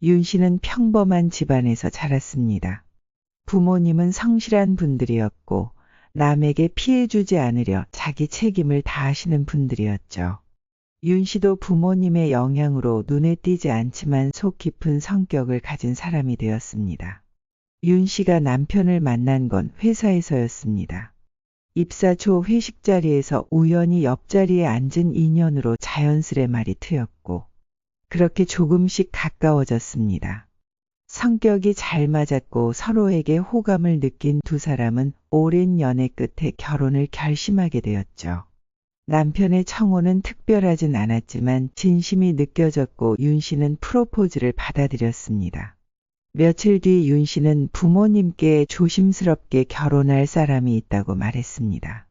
윤 씨는 평범한 집안에서 자랐습니다. 부모님은 성실한 분들이었고 남에게 피해 주지 않으려 자기 책임을 다하시는 분들이었죠. 윤 씨도 부모님의 영향으로 눈에 띄지 않지만 속 깊은 성격을 가진 사람이 되었습니다. 윤 씨가 남편을 만난 건 회사에서였습니다. 입사 초 회식 자리에서 우연히 옆자리에 앉은 인연으로 자연스레 말이 트였고 그렇게 조금씩 가까워졌습니다. 성격이 잘 맞았고 서로에게 호감을 느낀 두 사람은 오랜 연애 끝에 결혼을 결심하게 되었죠. 남편의 청혼은 특별하진 않았지만 진심이 느껴졌고 윤 씨는 프로포즈를 받아들였습니다. 며칠 뒤 윤 씨는 부모님께 조심스럽게 결혼할 사람이 있다고 말했습니다.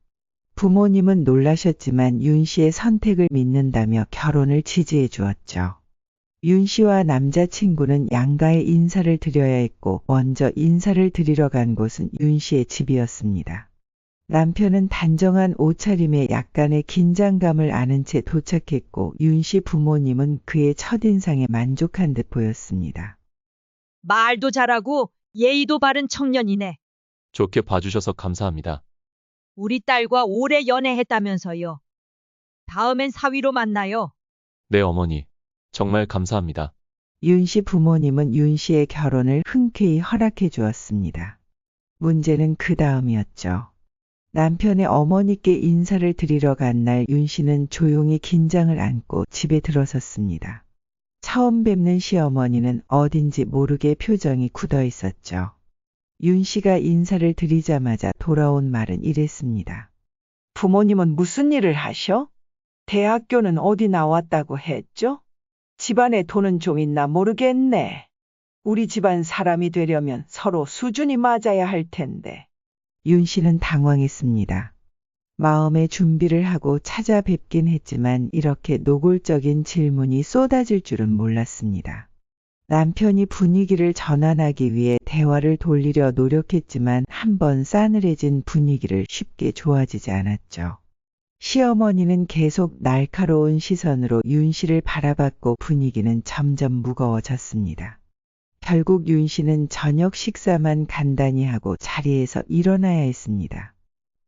부모님은 놀라셨지만 윤 씨의 선택을 믿는다며 결혼을 지지해 주었죠. 윤 씨와 남자친구는 양가에 인사를 드려야 했고 먼저 인사를 드리러 간 곳은 윤 씨의 집이었습니다. 남편은 단정한 옷차림에 약간의 긴장감을 아는 채 도착했고 윤 씨 부모님은 그의 첫인상에 만족한 듯 보였습니다. 말도 잘하고 예의도 바른 청년이네. 좋게 봐주셔서 감사합니다. 우리 딸과 오래 연애했다면서요. 다음엔 사위로 만나요. 네, 어머니. 정말 감사합니다. 윤 씨 부모님은 윤 씨의 결혼을 흔쾌히 허락해 주었습니다. 문제는 그 다음이었죠. 남편의 어머니께 인사를 드리러 간 날 윤 씨는 조용히 긴장을 안고 집에 들어섰습니다. 처음 뵙는 시어머니는 어딘지 모르게 표정이 굳어 있었죠. 윤 씨가 인사를 드리자마자 돌아온 말은 이랬습니다. 부모님은 무슨 일을 하셔? 대학교는 어디 나왔다고 했죠? 집안에 돈은 좀 있나 모르겠네. 우리 집안 사람이 되려면 서로 수준이 맞아야 할 텐데. 윤 씨는 당황했습니다. 마음의 준비를 하고 찾아뵙긴 했지만 이렇게 노골적인 질문이 쏟아질 줄은 몰랐습니다. 남편이 분위기를 전환하기 위해 대화를 돌리려 노력했지만 한번 싸늘해진 분위기를 쉽게 좋아지지 않았죠. 시어머니는 계속 날카로운 시선으로 윤 씨를 바라봤고 분위기는 점점 무거워졌습니다. 결국 윤 씨는 저녁 식사만 간단히 하고 자리에서 일어나야 했습니다.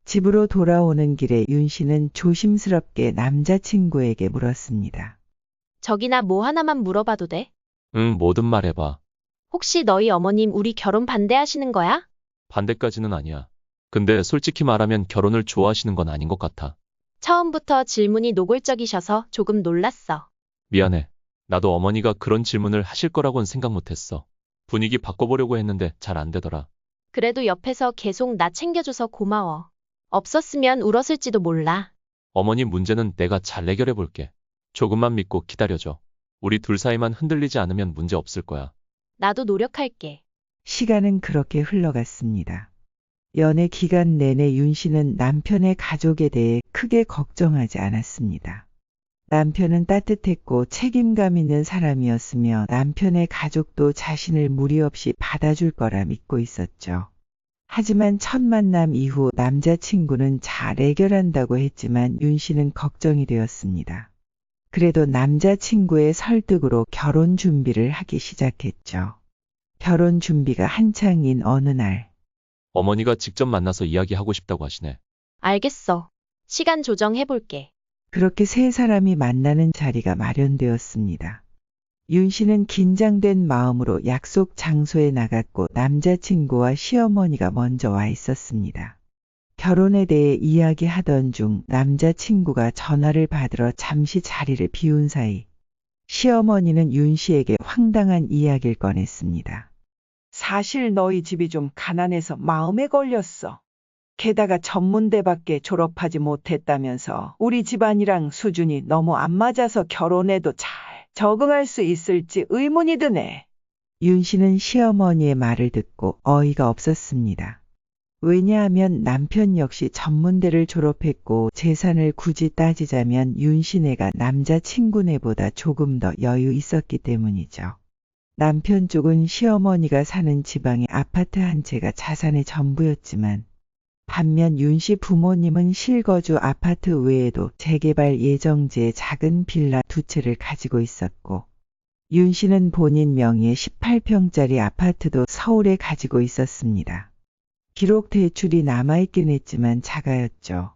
집으로 돌아오는 길에 윤 씨는 조심스럽게 남자친구에게 물었습니다. 저기나 뭐 하나만 물어봐도 돼? 응, 뭐든 말해봐. 혹시 너희 어머님 우리 결혼 반대하시는 거야? 반대까지는 아니야. 근데 솔직히 말하면 결혼을 좋아하시는 건 아닌 것 같아. 처음부터 질문이 노골적이셔서 조금 놀랐어. 미안해. 나도 어머니가 그런 질문을 하실 거라고는 생각 못했어. 분위기 바꿔보려고 했는데 잘 안 되더라. 그래도 옆에서 계속 나 챙겨줘서 고마워. 없었으면 울었을지도 몰라. 어머니 문제는 내가 잘 해결해 볼게. 조금만 믿고 기다려줘. 우리 둘 사이만 흔들리지 않으면 문제 없을 거야. 나도 노력할게. 시간은 그렇게 흘러갔습니다. 연애 기간 내내 윤 씨는 남편의 가족에 대해 크게 걱정하지 않았습니다. 남편은 따뜻했고 책임감 있는 사람이었으며 남편의 가족도 자신을 무리 없이 받아줄 거라 믿고 있었죠. 하지만 첫 만남 이후 남자친구는 잘 해결한다고 했지만 윤 씨는 걱정이 되었습니다. 그래도 남자친구의 설득으로 결혼 준비를 하기 시작했죠. 결혼 준비가 한창인 어느 날 어머니가 직접 만나서 이야기하고 싶다고 하시네. 알겠어. 시간 조정해볼게. 그렇게 세 사람이 만나는 자리가 마련되었습니다. 윤 씨는 긴장된 마음으로 약속 장소에 나갔고 남자친구와 시어머니가 먼저 와 있었습니다. 결혼에 대해 이야기하던 중 남자친구가 전화를 받으러 잠시 자리를 비운 사이 시어머니는 윤 씨에게 황당한 이야기를 꺼냈습니다. 사실 너희 집이 좀 가난해서 마음에 걸렸어. 게다가 전문대밖에 졸업하지 못했다면서 우리 집안이랑 수준이 너무 안 맞아서 결혼해도 잘 적응할 수 있을지 의문이 드네. 윤 씨는 시어머니의 말을 듣고 어이가 없었습니다. 왜냐하면 남편 역시 전문대를 졸업했고 재산을 굳이 따지자면 윤 씨네가 남자친구네보다 조금 더 여유 있었기 때문이죠. 남편 쪽은 시어머니가 사는 지방의 아파트 한 채가 자산의 전부였지만 반면 윤 씨 부모님은 실거주 아파트 외에도 재개발 예정지의 작은 빌라 두 채를 가지고 있었고 윤 씨는 본인 명의의 18평짜리 아파트도 서울에 가지고 있었습니다. 비록 대출이 남아있긴 했지만 작아였죠.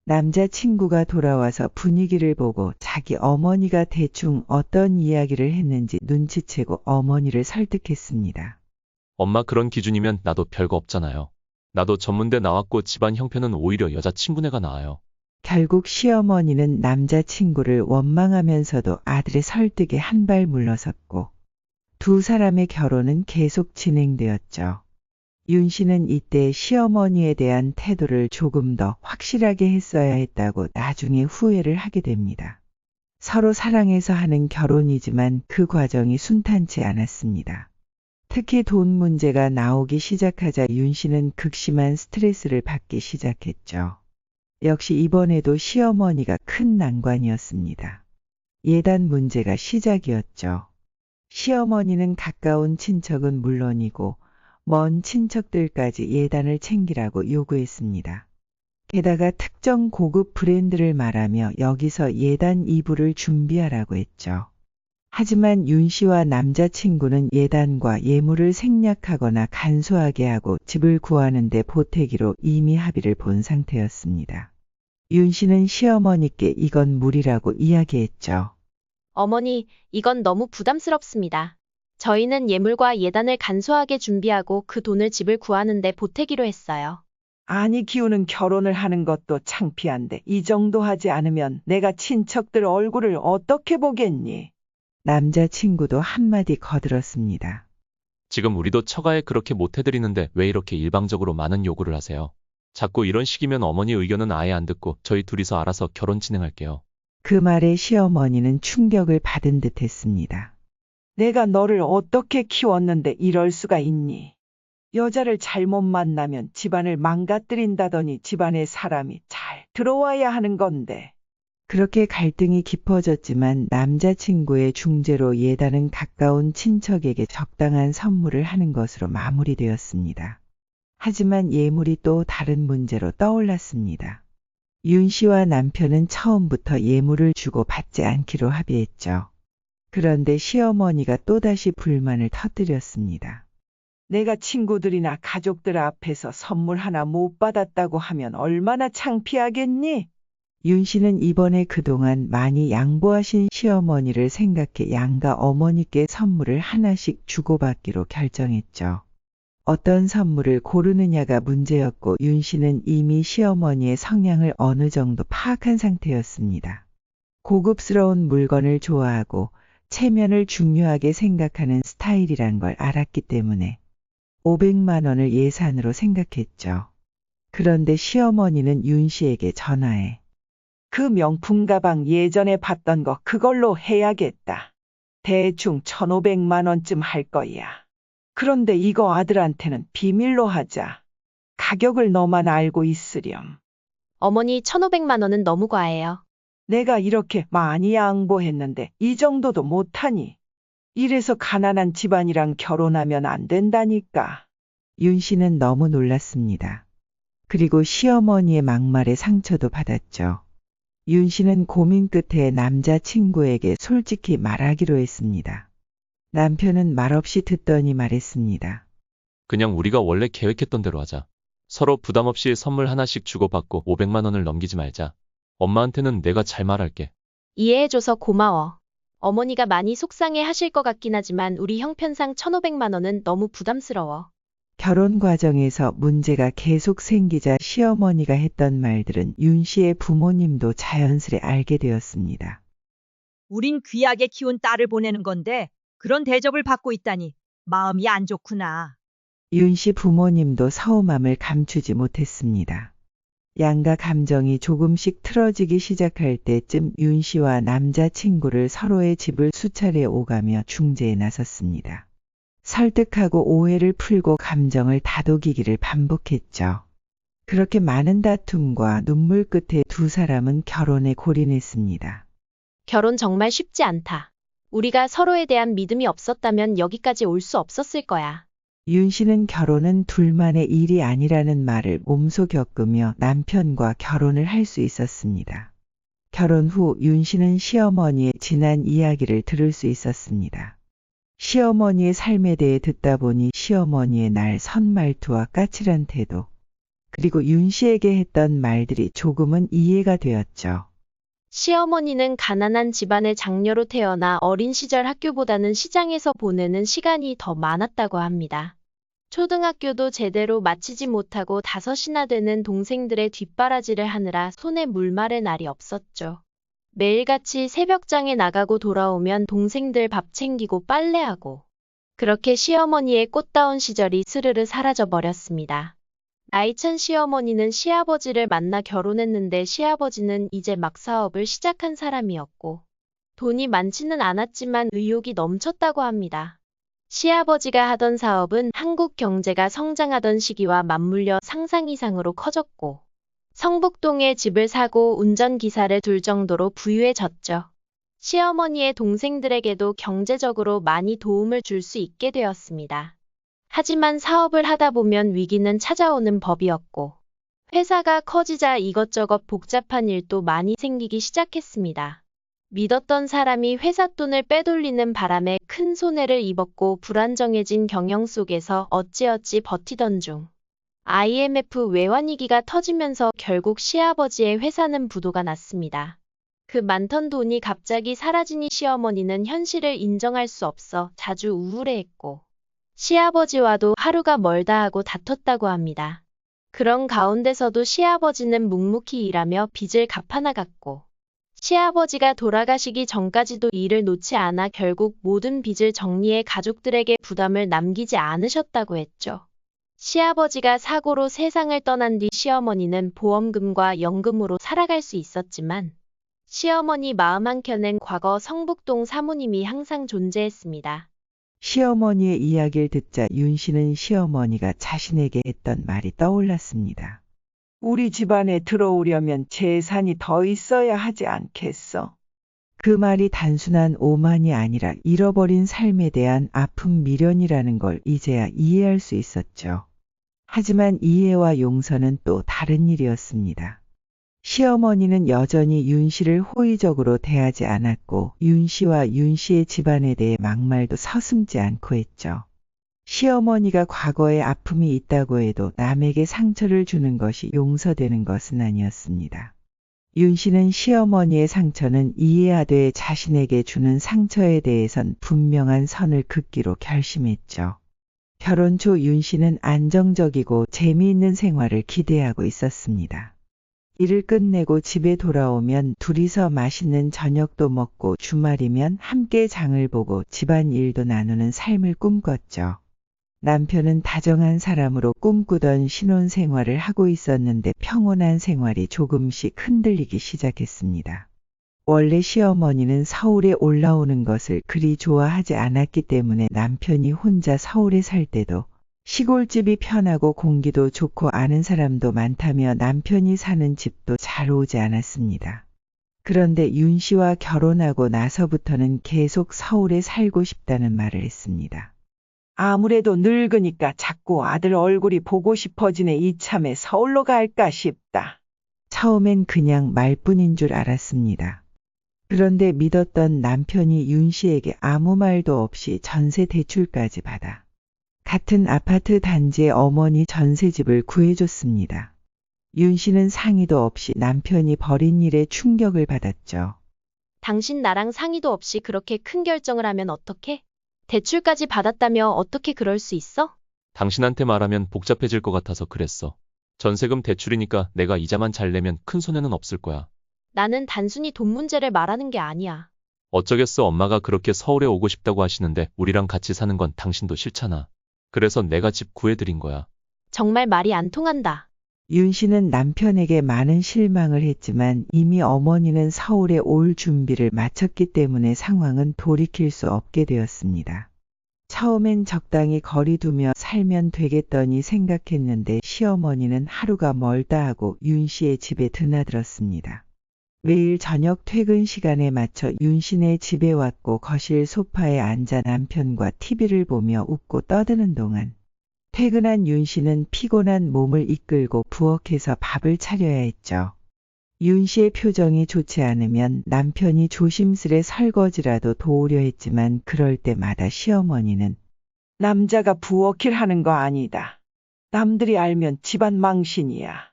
남자친구가 돌아와서 분위기를 보고 자기 어머니가 대충 어떤 이야기를 했는지 눈치채고 어머니를 설득했습니다. 엄마 그런 기준이면 나도 별거 없잖아요. 나도 전문대 나왔고 집안 형편은 오히려 여자친구네가 나아요. 결국 시어머니는 남자친구를 원망하면서도 아들의 설득에 한 발 물러섰고 두 사람의 결혼은 계속 진행되었죠. 윤 씨는 이때 시어머니에 대한 태도를 조금 더 확실하게 했어야 했다고 나중에 후회를 하게 됩니다. 서로 사랑해서 하는 결혼이지만 그 과정이 순탄치 않았습니다. 특히 돈 문제가 나오기 시작하자 윤 씨는 극심한 스트레스를 받기 시작했죠. 역시 이번에도 시어머니가 큰 난관이었습니다. 예단 문제가 시작이었죠. 시어머니는 가까운 친척은 물론이고 먼 친척들까지 예단을 챙기라고 요구했습니다. 게다가 특정 고급 브랜드를 말하며 여기서 예단 이불을 준비하라고 했죠. 하지만 윤 씨와 남자친구는 예단과 예물을 생략하거나 간소하게 하고 집을 구하는 데 보태기로 이미 합의를 본 상태였습니다. 윤 씨는 시어머니께 이건 무리라고 이야기했죠. 어머니, 이건 너무 부담스럽습니다. 저희는 예물과 예단을 간소하게 준비하고 그 돈을 집을 구하는데 보태기로 했어요. 아니 기우는 결혼을 하는 것도 창피한데 이 정도 하지 않으면 내가 친척들 얼굴을 어떻게 보겠니? 남자친구도 한마디 거들었습니다. 지금 우리도 처가에 그렇게 못해드리는데 왜 이렇게 일방적으로 많은 요구를 하세요? 자꾸 이런 식이면 어머니 의견은 아예 안 듣고 저희 둘이서 알아서 결혼 진행할게요. 그 말에 시어머니는 충격을 받은 듯 했습니다. 내가 너를 어떻게 키웠는데 이럴 수가 있니? 여자를 잘못 만나면 집안을 망가뜨린다더니 집안에 사람이 잘 들어와야 하는 건데. 그렇게 갈등이 깊어졌지만 남자친구의 중재로 예단은 가까운 친척에게 적당한 선물을 하는 것으로 마무리되었습니다. 하지만 예물이 또 다른 문제로 떠올랐습니다. 윤 씨와 남편은 처음부터 예물을 주고 받지 않기로 합의했죠. 그런데 시어머니가 또다시 불만을 터뜨렸습니다. 내가 친구들이나 가족들 앞에서 선물 하나 못 받았다고 하면 얼마나 창피하겠니? 윤 씨는 이번에 그동안 많이 양보하신 시어머니를 생각해 양가 어머니께 선물을 하나씩 주고받기로 결정했죠. 어떤 선물을 고르느냐가 문제였고 윤 씨는 이미 시어머니의 성향을 어느 정도 파악한 상태였습니다. 고급스러운 물건을 좋아하고 체면을 중요하게 생각하는 스타일이란 걸 알았기 때문에 500만 원을 예산으로 생각했죠. 그런데 시어머니는 윤 씨에게 전화해 그 명품 가방 예전에 봤던 거 그걸로 해야겠다. 대충 1,500만 원쯤 할 거야. 그런데 이거 아들한테는 비밀로 하자. 가격을 너만 알고 있으렴. 어머니 1,500만 원은 너무 과해요. 내가 이렇게 많이 양보했는데 이 정도도 못하니. 이래서 가난한 집안이랑 결혼하면 안 된다니까. 윤 씨는 너무 놀랐습니다. 그리고 시어머니의 막말에 상처도 받았죠. 윤 씨는 고민 끝에 남자친구에게 솔직히 말하기로 했습니다. 남편은 말없이 듣더니 말했습니다. 그냥 우리가 원래 계획했던 대로 하자. 서로 부담 없이 선물 하나씩 주고받고 500만 원을 넘기지 말자. 엄마한테는 내가 잘 말할게. 이해해줘서 고마워. 어머니가 많이 속상해 하실 것 같긴 하지만 우리 형편상 1,500만 원은 너무 부담스러워. 결혼 과정에서 문제가 계속 생기자 시어머니가 했던 말들은 윤 씨의 부모님도 자연스레 알게 되었습니다. 우린 귀하게 키운 딸을 보내는 건데 그런 대접을 받고 있다니 마음이 안 좋구나. 윤 씨 부모님도 서운함을 감추지 못했습니다. 양가 감정이 조금씩 틀어지기 시작할 때쯤 윤 씨와 남자친구를 서로의 집을 수차례 오가며 중재에 나섰습니다. 설득하고 오해를 풀고 감정을 다독이기를 반복했죠. 그렇게 많은 다툼과 눈물 끝에 두 사람은 결혼에 골인했습니다. 결혼 정말 쉽지 않다. 우리가 서로에 대한 믿음이 없었다면 여기까지 올 수 없었을 거야. 윤 씨는 결혼은 둘만의 일이 아니라는 말을 몸소 겪으며 남편과 결혼을 할 수 있었습니다. 결혼 후 윤 씨는 시어머니의 지난 이야기를 들을 수 있었습니다. 시어머니의 삶에 대해 듣다 보니 시어머니의 날 선 말투와 까칠한 태도, 그리고 윤 씨에게 했던 말들이 조금은 이해가 되었죠. 시어머니는 가난한 집안의 장녀로 태어나 어린 시절 학교보다는 시장에서 보내는 시간이 더 많았다고 합니다. 초등학교도 제대로 마치지 못하고 5이나 되는 동생들의 뒷바라지를 하느라 손에 물 마를 날이 없었죠. 매일같이 새벽장에 나가고 돌아오면 동생들 밥 챙기고 빨래하고, 그렇게 시어머니의 꽃다운 시절이 스르르 사라져 버렸습니다. 나이찬 시어머니는 시아버지를 만나 결혼했는데 시아버지는 이제 막 사업을 시작한 사람이었고, 돈이 많지는 않았지만 의욕이 넘쳤다고 합니다. 시아버지가 하던 사업은 한국 경제가 성장하던 시기와 맞물려 상상 이상으로 커졌고, 성북동에 집을 사고 운전기사를 둘 정도로 부유해졌죠. 시어머니의 동생들에게도 경제적으로 많이 도움을 줄 수 있게 되었습니다. 하지만 사업을 하다 보면 위기는 찾아오는 법이었고, 회사가 커지자 이것저것 복잡한 일도 많이 생기기 시작했습니다. 믿었던 사람이 회사 돈을 빼돌리는 바람에 큰 손해를 입었고 불안정해진 경영 속에서 어찌어찌 버티던 중 IMF 외환위기가 터지면서 결국 시아버지의 회사는 부도가 났습니다. 그 많던 돈이 갑자기 사라지니 시어머니는 현실을 인정할 수 없어 자주 우울해했고, 시아버지와도 하루가 멀다 하고 다퉜다고 합니다. 그런 가운데서도 시아버지는 묵묵히 일하며 빚을 갚아나갔고, 시아버지가 돌아가시기 전까지도 일을 놓지 않아 결국 모든 빚을 정리해 가족들에게 부담을 남기지 않으셨다고 했죠. 시아버지가 사고로 세상을 떠난 뒤 시어머니는 보험금과 연금으로 살아갈 수 있었지만, 시어머니 마음 한켠엔 과거 성북동 사모님이 항상 존재했습니다. 시어머니의 이야기를 듣자 윤 씨는 시어머니가 자신에게 했던 말이 떠올랐습니다. 우리 집안에 들어오려면 재산이 더 있어야 하지 않겠어? 그 말이 단순한 오만이 아니라 잃어버린 삶에 대한 아픔 미련이라는 걸 이제야 이해할 수 있었죠. 하지만 이해와 용서는 또 다른 일이었습니다. 시어머니는 여전히 윤 씨를 호의적으로 대하지 않았고 윤 씨와 윤 씨의 집안에 대해 막말도 서슴지 않고 했죠. 시어머니가 과거에 아픔이 있다고 해도 남에게 상처를 주는 것이 용서되는 것은 아니었습니다. 윤 씨는 시어머니의 상처는 이해하되 자신에게 주는 상처에 대해선 분명한 선을 긋기로 결심했죠. 결혼 초 윤 씨는 안정적이고 재미있는 생활을 기대하고 있었습니다. 일을 끝내고 집에 돌아오면 둘이서 맛있는 저녁도 먹고 주말이면 함께 장을 보고 집안 일도 나누는 삶을 꿈꿨죠. 남편은 다정한 사람으로 꿈꾸던 신혼생활을 하고 있었는데 평온한 생활이 조금씩 흔들리기 시작했습니다. 원래 시어머니는 서울에 올라오는 것을 그리 좋아하지 않았기 때문에 남편이 혼자 서울에 살 때도 시골집이 편하고 공기도 좋고 아는 사람도 많다며 남편이 사는 집도 잘 오지 않았습니다. 그런데 윤 씨와 결혼하고 나서부터는 계속 서울에 살고 싶다는 말을 했습니다. 아무래도 늙으니까 자꾸 아들 얼굴이 보고 싶어지네. 이참에 서울로 갈까 싶다. 처음엔 그냥 말뿐인 줄 알았습니다. 그런데 믿었던 남편이 윤 씨에게 아무 말도 없이 전세 대출까지 받아 같은 아파트 단지의 어머니 전세집을 구해줬습니다. 윤 씨는 상의도 없이 남편이 벌인 일에 충격을 받았죠. 당신 나랑 상의도 없이 그렇게 큰 결정을 하면 어떡해? 대출까지 받았다며 어떻게 그럴 수 있어? 당신한테 말하면 복잡해질 것 같아서 그랬어. 전세금 대출이니까 내가 이자만 잘 내면 큰 손해는 없을 거야. 나는 단순히 돈 문제를 말하는 게 아니야. 어쩌겠어. 엄마가 그렇게 서울에 오고 싶다고 하시는데 우리랑 같이 사는 건 당신도 싫잖아. 그래서 내가 집 구해드린 거야. 정말 말이 안 통한다. 윤 씨는 남편에게 많은 실망을 했지만 이미 어머니는 서울에 올 준비를 마쳤기 때문에 상황은 돌이킬 수 없게 되었습니다. 처음엔 적당히 거리 두며 살면 되겠더니 생각했는데 시어머니는 하루가 멀다 하고 윤 씨의 집에 드나들었습니다. 매일 저녁 퇴근 시간에 맞춰 윤 씨네 집에 왔고 거실 소파에 앉아 남편과 TV를 보며 웃고 떠드는 동안 퇴근한 윤 씨는 피곤한 몸을 이끌고 부엌에서 밥을 차려야 했죠. 윤 씨의 표정이 좋지 않으면 남편이 조심스레 설거지라도 도우려 했지만 그럴 때마다 시어머니는 남자가 부엌일 하는 거 아니다. 남들이 알면 집안 망신이야.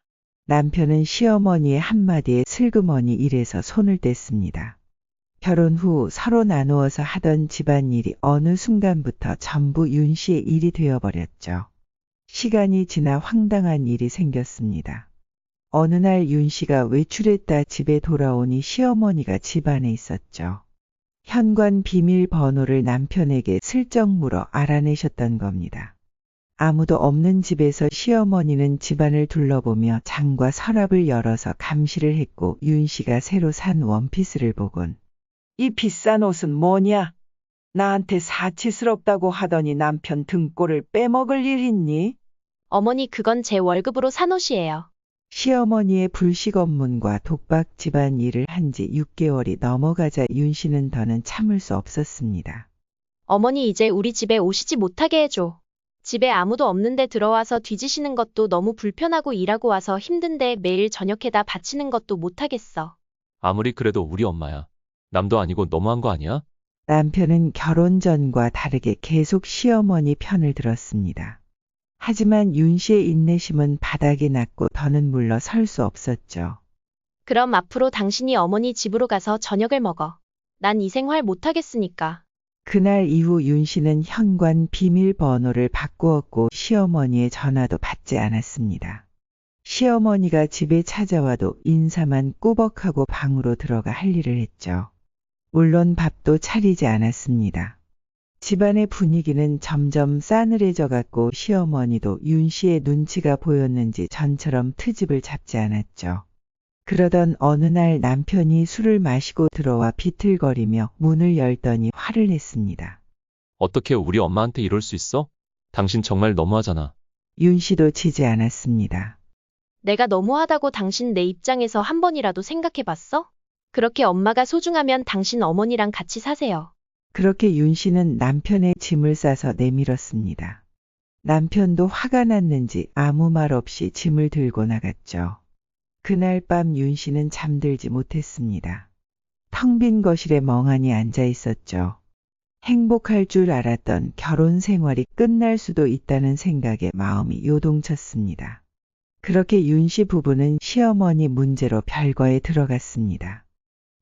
남편은 시어머니의 한마디에 슬그머니 일에서 손을 뗐습니다. 결혼 후 서로 나누어서 하던 집안일이 어느 순간부터 전부 윤 씨의 일이 되어버렸죠. 시간이 지나 황당한 일이 생겼습니다. 어느 날 윤 씨가 외출했다 집에 돌아오니 시어머니가 집안에 있었죠. 현관 비밀번호를 남편에게 슬쩍 물어 알아내셨던 겁니다. 아무도 없는 집에서 시어머니는 집안을 둘러보며 장과 서랍을 열어서 감시를 했고 윤 씨가 새로 산 원피스를 보곤 이 비싼 옷은 뭐냐? 나한테 사치스럽다고 하더니 남편 등골을 빼먹을 일 있니? 어머니 그건 제 월급으로 산 옷이에요. 시어머니의 불식 업문과 독박 집안 일을 한 지 6개월이 넘어가자 윤 씨는 더는 참을 수 없었습니다. 어머니 이제 우리 집에 오시지 못하게 해줘. 집에 아무도 없는데 들어와서 뒤지시는 것도 너무 불편하고 일하고 와서 힘든데 매일 저녁에다 바치는 것도 못하겠어. 아무리 그래도 우리 엄마야. 남도 아니고 너무한 거 아니야? 남편은 결혼 전과 다르게 계속 시어머니 편을 들었습니다. 하지만 윤 씨의 인내심은 바닥이 났고 더는 물러설 수 없었죠. 그럼 앞으로 당신이 어머니 집으로 가서 저녁을 먹어. 난 이 생활 못하겠으니까. 그날 이후 윤 씨는 현관 비밀번호를 바꾸었고 시어머니의 전화도 받지 않았습니다. 시어머니가 집에 찾아와도 인사만 꾸벅하고 방으로 들어가 할 일을 했죠. 물론 밥도 차리지 않았습니다. 집안의 분위기는 점점 싸늘해져 갔고 시어머니도 윤 씨의 눈치가 보였는지 전처럼 트집을 잡지 않았죠. 그러던 어느 날 남편이 술을 마시고 들어와 비틀거리며 문을 열더니 화를 냈습니다. 어떻게 우리 엄마한테 이럴 수 있어? 당신 정말 너무하잖아. 윤 씨도 지지 않았습니다. 내가 너무하다고 당신 내 입장에서 한 번이라도 생각해봤어? 그렇게 엄마가 소중하면 당신 어머니랑 같이 사세요. 그렇게 윤 씨는 남편의 짐을 싸서 내밀었습니다. 남편도 화가 났는지 아무 말 없이 짐을 들고 나갔죠. 그날 밤 윤 씨는 잠들지 못했습니다. 텅 빈 거실에 멍하니 앉아 있었죠. 행복할 줄 알았던 결혼 생활이 끝날 수도 있다는 생각에 마음이 요동쳤습니다. 그렇게 윤 씨 부부는 시어머니 문제로 별거에 들어갔습니다.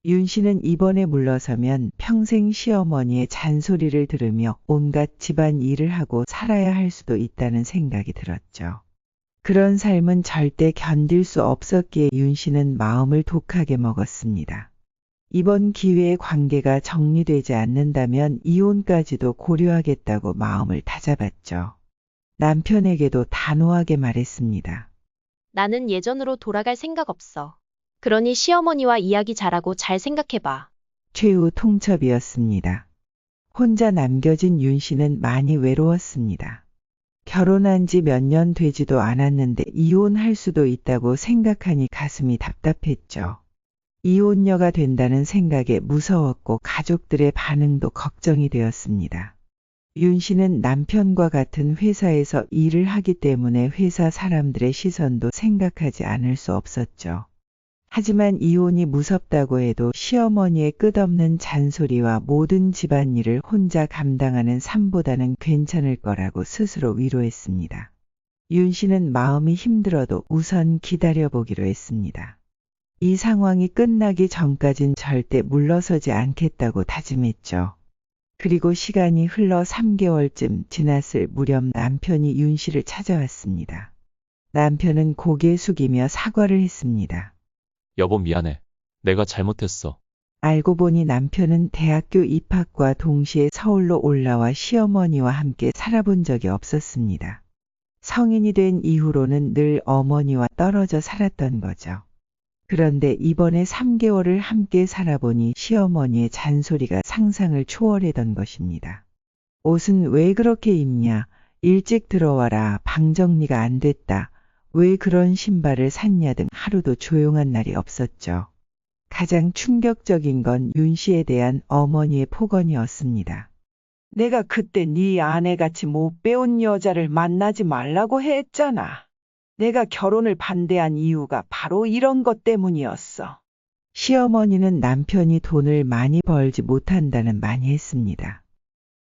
윤 씨는 이번에 물러서면 평생 시어머니의 잔소리를 들으며 온갖 집안 일을 하고 살아야 할 수도 있다는 생각이 들었죠. 그런 삶은 절대 견딜 수 없었기에 윤 씨는 마음을 독하게 먹었습니다. 이번 기회에 관계가 정리되지 않는다면 이혼까지도 고려하겠다고 마음을 다잡았죠. 남편에게도 단호하게 말했습니다. 나는 예전으로 돌아갈 생각 없어. 그러니 시어머니와 이야기 잘하고 잘 생각해봐. 최후 통첩이었습니다. 혼자 남겨진 윤 씨는 많이 외로웠습니다. 결혼한 지 몇 년 되지도 않았는데 이혼할 수도 있다고 생각하니 가슴이 답답했죠. 이혼녀가 된다는 생각에 무서웠고 가족들의 반응도 걱정이 되었습니다. 윤 씨는 남편과 같은 회사에서 일을 하기 때문에 회사 사람들의 시선도 생각하지 않을 수 없었죠. 하지만 이혼이 무섭다고 해도 시어머니의 끝없는 잔소리와 모든 집안일을 혼자 감당하는 삶보다는 괜찮을 거라고 스스로 위로했습니다. 윤 씨는 마음이 힘들어도 우선 기다려보기로 했습니다. 이 상황이 끝나기 전까진 절대 물러서지 않겠다고 다짐했죠. 그리고 시간이 흘러 3개월쯤 지났을 무렵 남편이 윤 씨를 찾아왔습니다. 남편은 고개 숙이며 사과를 했습니다. 여보 미안해. 내가 잘못했어. 알고 보니 남편은 대학교 입학과 동시에 서울로 올라와 시어머니와 함께 살아본 적이 없었습니다. 성인이 된 이후로는 늘 어머니와 떨어져 살았던 거죠. 그런데 이번에 3개월을 함께 살아보니 시어머니의 잔소리가 상상을 초월하던 것입니다. 옷은 왜 그렇게 입냐? 일찍 들어와라. 방 정리가 안 됐다. 왜 그런 신발을 샀냐 등 하루도 조용한 날이 없었죠. 가장 충격적인 건 윤 씨에 대한 어머니의 폭언이었습니다. 내가 그때 네 아내같이 못 배운 여자를 만나지 말라고 했잖아. 내가 결혼을 반대한 이유가 바로 이런 것 때문이었어. 시어머니는 남편이 돈을 많이 벌지 못한다는 많이 했습니다.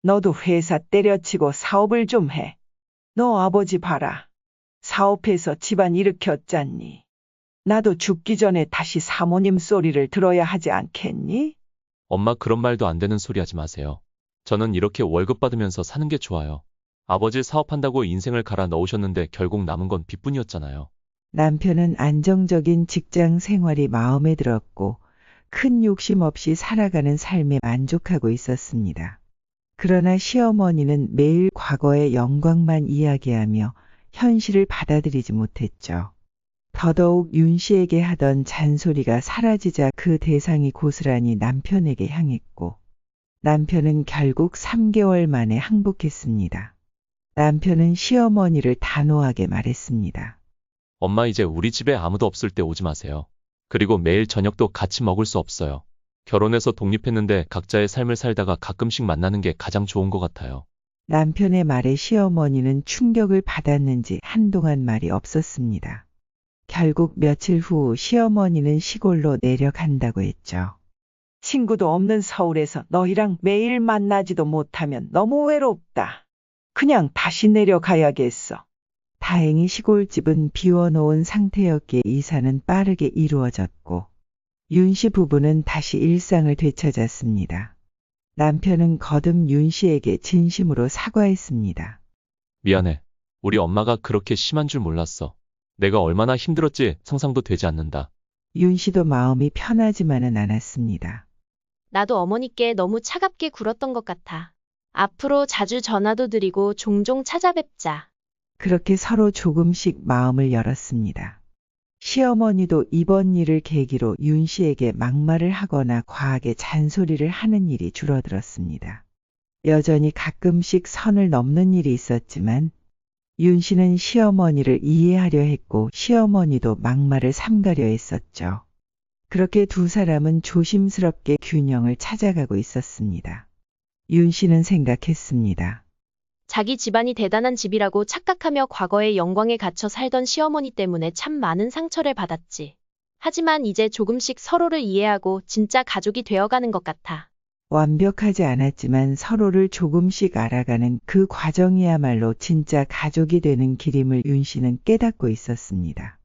너도 회사 때려치고 사업을 좀 해. 너 아버지 봐라. 사업해서 집안 일으켰잖니. 나도 죽기 전에 다시 사모님 소리를 들어야 하지 않겠니? 엄마 그런 말도 안 되는 소리 하지 마세요. 저는 이렇게 월급 받으면서 사는 게 좋아요. 아버지 사업한다고 인생을 갈아 넣으셨는데 결국 남은 건 빚뿐이었잖아요. 남편은 안정적인 직장 생활이 마음에 들었고 큰 욕심 없이 살아가는 삶에 만족하고 있었습니다. 그러나 시어머니는 매일 과거의 영광만 이야기하며 현실을 받아들이지 못했죠. 더더욱 윤 씨에게 하던 잔소리가 사라지자 그 대상이 고스란히 남편에게 향했고 남편은 결국 3개월 만에 항복했습니다. 남편은 시어머니를 단호하게 말했습니다. 엄마 이제 우리 집에 아무도 없을 때 오지 마세요. 그리고 매일 저녁도 같이 먹을 수 없어요. 결혼해서 독립했는데 각자의 삶을 살다가 가끔씩 만나는 게 가장 좋은 것 같아요. 남편의 말에 시어머니는 충격을 받았는지 한동안 말이 없었습니다. 결국 며칠 후 시어머니는 시골로 내려간다고 했죠. 친구도 없는 서울에서 너희랑 매일 만나지도 못하면 너무 외롭다. 그냥 다시 내려가야겠어. 다행히 시골집은 비워놓은 상태였기에 이사는 빠르게 이루어졌고 윤 씨 부부는 다시 일상을 되찾았습니다. 남편은 거듭 윤 씨에게 진심으로 사과했습니다. 미안해. 우리 엄마가 그렇게 심한 줄 몰랐어. 내가 얼마나 힘들었지 상상도 되지 않는다. 윤 씨도 마음이 편하지만은 않았습니다. 나도 어머니께 너무 차갑게 굴었던 것 같아. 앞으로 자주 전화도 드리고 종종 찾아뵙자. 그렇게 서로 조금씩 마음을 열었습니다. 시어머니도 이번 일을 계기로 윤 씨에게 막말을 하거나 과하게 잔소리를 하는 일이 줄어들었습니다. 여전히 가끔씩 선을 넘는 일이 있었지만 윤 씨는 시어머니를 이해하려 했고 시어머니도 막말을 삼가려 했었죠. 그렇게 두 사람은 조심스럽게 균형을 찾아가고 있었습니다. 윤 씨는 생각했습니다. 자기 집안이 대단한 집이라고 착각하며 과거의 영광에 갇혀 살던 시어머니 때문에 참 많은 상처를 받았지. 하지만 이제 조금씩 서로를 이해하고 진짜 가족이 되어가는 것 같아. 완벽하지 않았지만 서로를 조금씩 알아가는 그 과정이야말로 진짜 가족이 되는 길임을 윤 씨는 깨닫고 있었습니다.